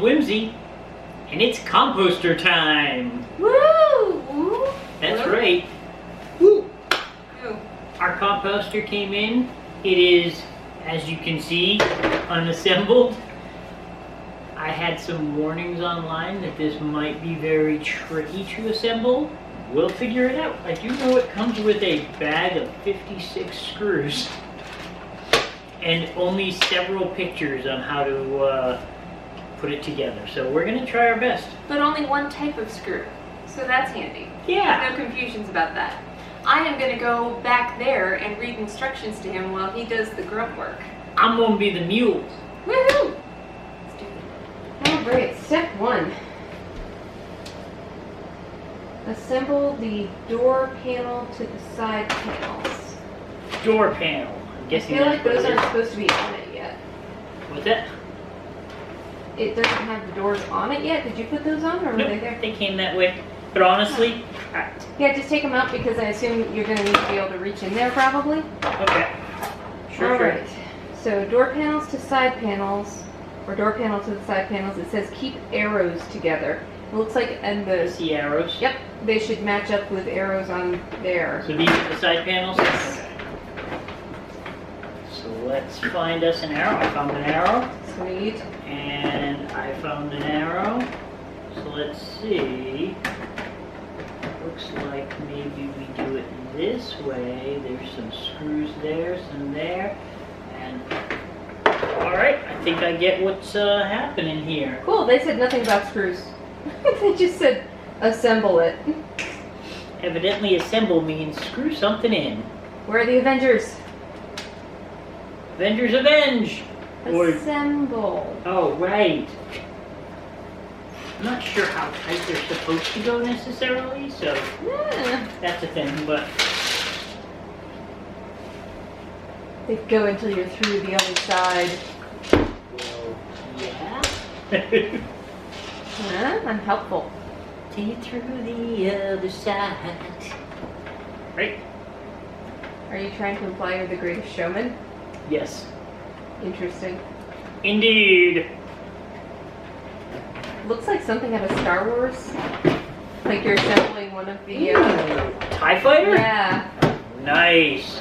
Whimsy, and it's composter time. Woo! That's right. Woo! Our composter came in. It is, as you can see, unassembled. I had some warnings online that this might be very tricky to assemble. We'll figure it out. I do know it comes with a bag of 56 screws and only several pictures on how to put it together. So we're gonna try our best. But only one type of screw, so that's handy. Yeah. No confusions about that. I am gonna go back there and read instructions to him while he does the grunt work. I'm gonna be the mule. Woohoo! Let's do it. Alright, step 1. Assemble the door panel to the side panels. Door panel. I'm I guessing feel that's like what those it aren't is. supposed to be on it yet. What's that? It doesn't have the doors on it yet. Did you put those on, or were they Nope, there? they came that way. But honestly, Yeah, just take them out because I assume you're going to need to be able to reach in there probably. okay. Sure, sure. Alright, so door panels to side panels, or door panel to the side panels, it says keep arrows together. It looks like, and I the, see arrows. yep, they should match up with arrows on there. So these are the side panels? Yes. Okay. So let's find us an arrow. I found an arrow. Sweet. And I found an arrow. So let's see. Looks like maybe we do it this way. There's some screws there, some there. And alright, I think I get what's happening here. Cool, they said nothing about screws. They just said assemble it. Evidently assemble means screw something in. Where are the Avengers? Avengers Avenge! Or, Assemble. oh, right. I'm not sure how tight they're supposed to go necessarily, so Yeah. that's a thing, but They go until you're through the other side. well, yeah. Huh? I'm helpful. See you through the other side. Right? Are you trying to imply you're the greatest showman? Yes. Interesting. Indeed. Looks like something out of Star Wars. Like you're assembling one of the. TIE fighter? Yeah. Nice.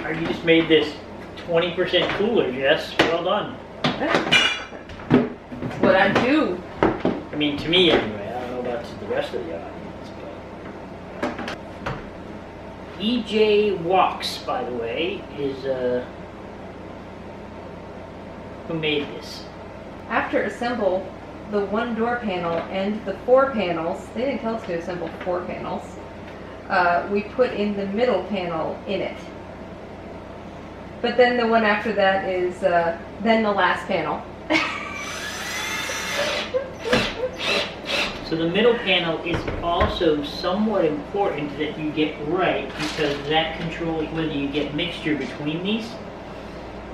You just made this 20% cooler, Jess. Well done. That's what I do. I mean, to me anyway. I don't know about to the rest of the audience, but EJ Walks, by the way, is who made this? After assemble the one door panel and the 4 panels, they didn't tell us to assemble 4 panels, we put in the middle panel in it. But then the one after that is then the last panel. So the middle panel is also somewhat important that you get right because that controls whether you get mixture between these.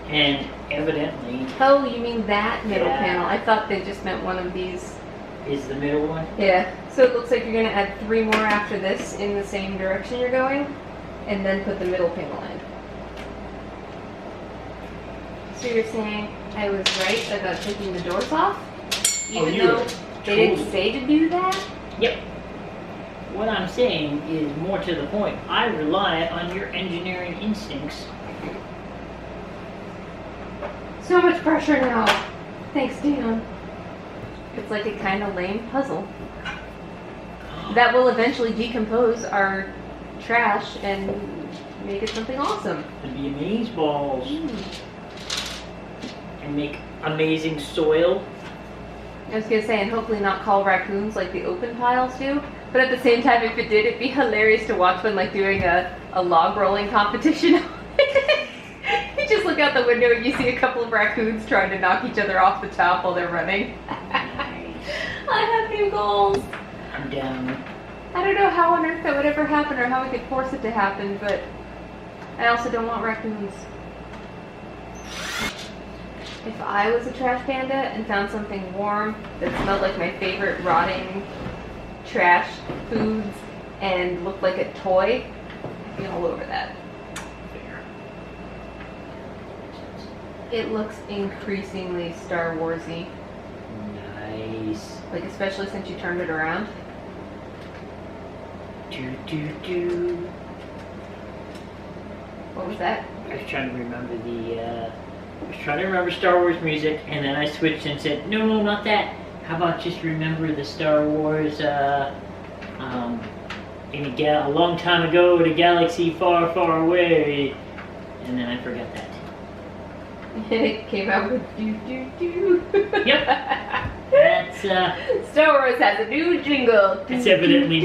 And evidently Oh, you mean that middle Yeah. panel? I thought they just meant one of these. is the middle one. Yeah. So it looks like you're going to add 3 more after this in the same direction you're going, and then put the middle panel in. So you're saying I was right about taking the doors off? Even you though were they didn't totally- say to do that? Yep. What I'm saying is more to the point. I rely on your engineering instincts. So much pressure now. Thanks, Dan. It's like a kind of lame puzzle. That will eventually decompose our trash and make it something awesome. To be amazeballs and make amazing soil. I was gonna say, and hopefully not call raccoons like the open piles do. But at the same time, if it did, it'd be hilarious to watch when like doing a log rolling competition. You just look out the window and you see a couple of raccoons trying to knock each other off the top while they're running. I have new goals. I'm down. I don't know how on earth that would ever happen or how we could force it to happen, but I also don't want raccoons. If I was a trash panda and found something warm that smelled like my favorite rotting trash foods and looked like a toy, I'd be all over that. Fair. It looks increasingly Star Warsy. Nice. Like, especially since you turned it around. What was that? I was trying to remember Star Wars music, and then I switched and said, no, not that. How about just remember the Star Wars, a long time ago in a galaxy far, far away, and then I forgot that. It came out with do. Yep. That's Star Wars has a new jingle. It's evidently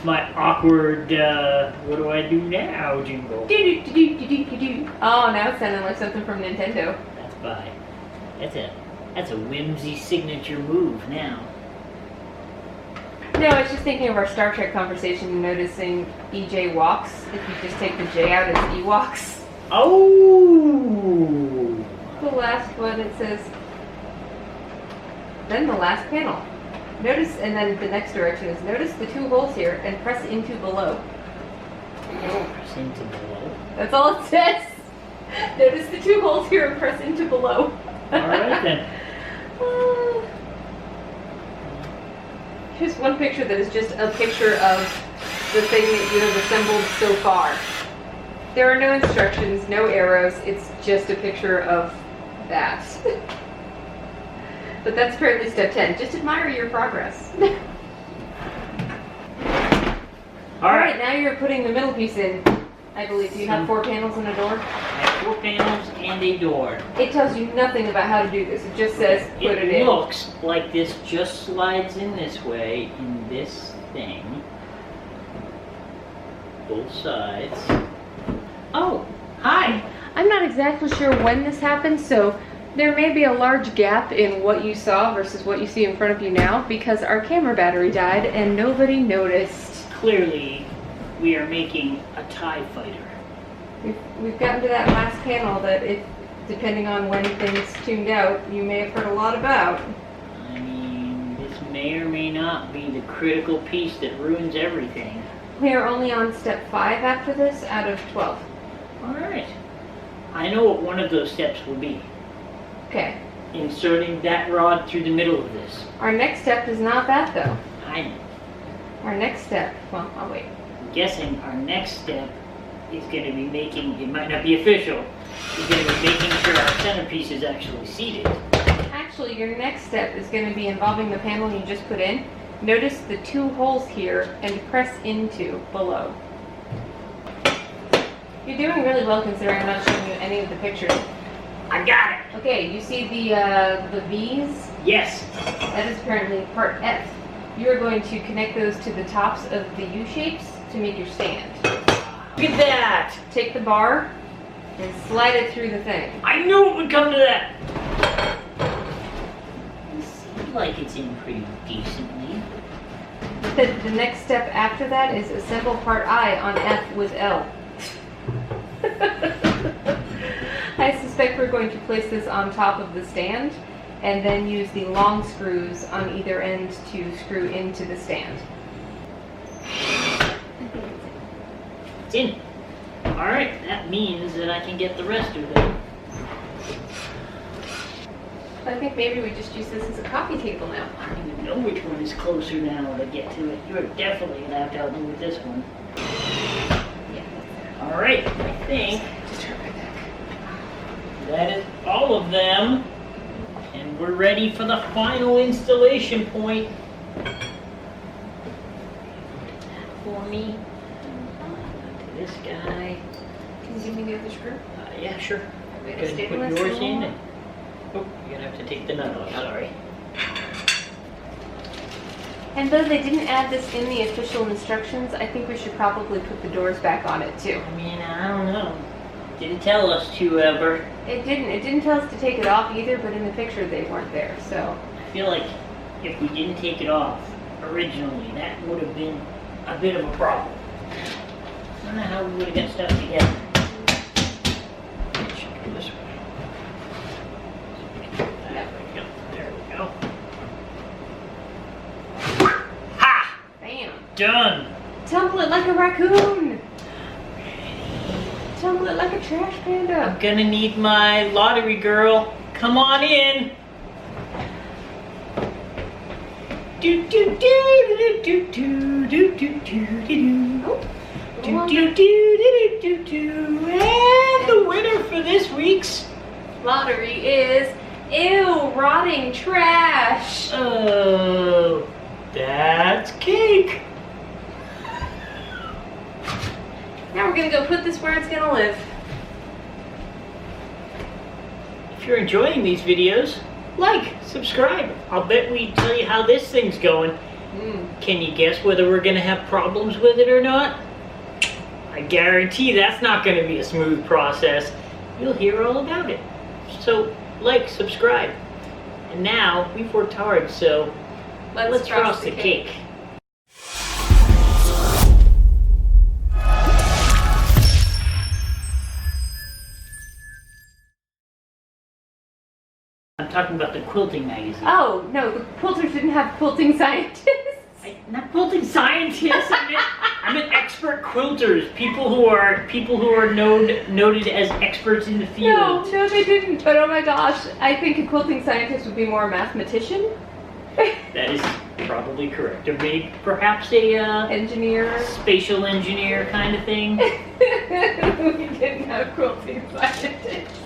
my awkward what do I do now jingle. Oh, now it's sounding like something from Nintendo. That's by. That's a whimsy signature move now. No, I was just thinking of our Star Trek conversation and noticing EJ walks. If you just take the J out, it's Ewoks. Oh! The last one, it says. Then the last panel. Notice, and then the next direction is notice the 2 holes here and press into below. Press into below. That's all it says. Notice the 2 holes here and press into below. Alright then. Here's one picture that is just a picture of the thing that you have assembled so far. There are no instructions, no arrows, it's just a picture of that. But that's apparently step 10. Just admire your progress. Alright, now you're putting the middle piece in, I believe. Do you have 4 panels and a door? I have 4 panels and a door. It tells you nothing about how to do this. It just says put it in. It looks like this just slides in this way in this thing. Both sides. Oh, hi! I'm not exactly sure when this happened, so there may be a large gap in what you saw versus what you see in front of you now because our camera battery died and nobody noticed. Clearly, we are making a TIE fighter. We've gotten to that last panel that, if depending on when things tuned out, you may have heard a lot about. I mean, this may or may not be the critical piece that ruins everything. We are only on step 5 after this out of 12. Alright. I know what one of those steps will be. Okay. Inserting that rod through the middle of this. Our next step is not that, though. I know. Our next step, well, I'll wait. I'm guessing our next step is going to be making, it might not be official, is going to be making sure our centerpiece is actually seated. Actually, your next step is going to be involving the panel you just put in. Notice the 2 holes here and press into below. You're doing really well considering I'm not showing you any of the pictures. I got it! Okay, you see the V's? Yes! That is apparently part F. You are going to connect those to the tops of the U shapes to make your stand. Look at that! Take the bar and slide it through the thing. I knew it would come to that! It seems like it's in pretty decently. The next step after that is assemble part I on F with L. I suspect we're going to place this on top of the stand and then use the long screws on either end to screw into the stand. It's in. Alright, that means that I can get the rest of them. I think maybe we just use this as a coffee table now. I don't even know which one is closer now to get to it. You're definitely going to have to help me with this one. Yeah. Alright, I think Just turn my back. that is all of them. And we're ready for the final installation point. For me. This guy. Can you give me the other screw? Yeah, sure. Wait, Go ahead and put stabilize yours the in. wall. And, oh, you're gonna have to take the nut off. Sorry. And though they didn't add this in the official instructions, I think we should probably put the doors back on it too. I mean, I don't know. Didn't tell us to ever. It didn't tell us to take it off either, but in the picture they weren't there, so. I feel like if we didn't take it off originally, that would have been a bit of a problem. I don't know how we would have got stuff together. Let's go this way. There we go. There we go. Ha! Bam! Done! Tumble it like a raccoon! Tumble it like a trash panda! I'm gonna need my lottery girl. Come on in. Do do do do do do do do do. Oh, Do do do do do do. And the winner for this week's lottery is ew, rotting trash. oh, that's cake. Now we're gonna go put this where it's gonna live. If you're enjoying these videos, like, subscribe. I'll bet we tell you how this thing's going. Can you guess whether we're gonna have problems with it or not? I guarantee that's not gonna be a smooth process. You'll hear all about it. So, like, subscribe. And now, we've worked hard, so let's frost the cake. I'm talking about the quilting magazine. Oh, no, the quilters didn't have quilting scientists. Not quilting scientists. I meant expert quilters. People who are noted as experts in the field. No, they didn't. But oh my gosh, I think a quilting scientist would be more a mathematician. That is probably correct. Or maybe perhaps a Engineer. spatial engineer kind of thing. We didn't have quilting scientists.